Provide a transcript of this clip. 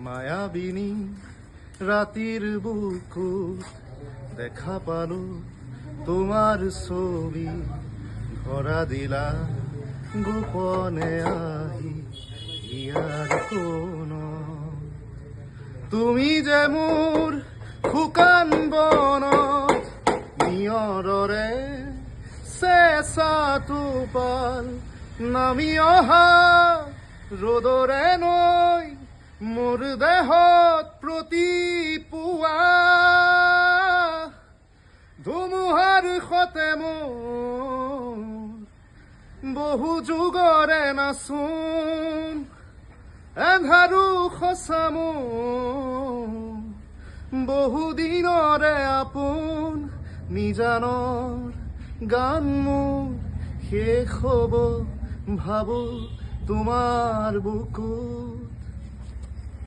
মায়াবিনী ৰাতিৰ বুকুত দেখা পালো তোমাৰ ছবি, ধৰা দিলা গোপনে আহি ইয়াৰ কোণত। তুমি যে মোৰ শুকান বনত নিয়ৰৰে চেঁচা টোপাল, নামি অহা ৰ'দৰে নৈ মোৰ দেহত প্ৰতিপুৱা, ধুমুহাৰ সতে মোৰ বহু যুগৰে নাচোন, এন্ধাৰো সঁচা মোৰ বহু দিনৰে আপোন, নিজানৰ গান মোৰ শেষ হ'ব ভাবো তোমাৰ বুকুত।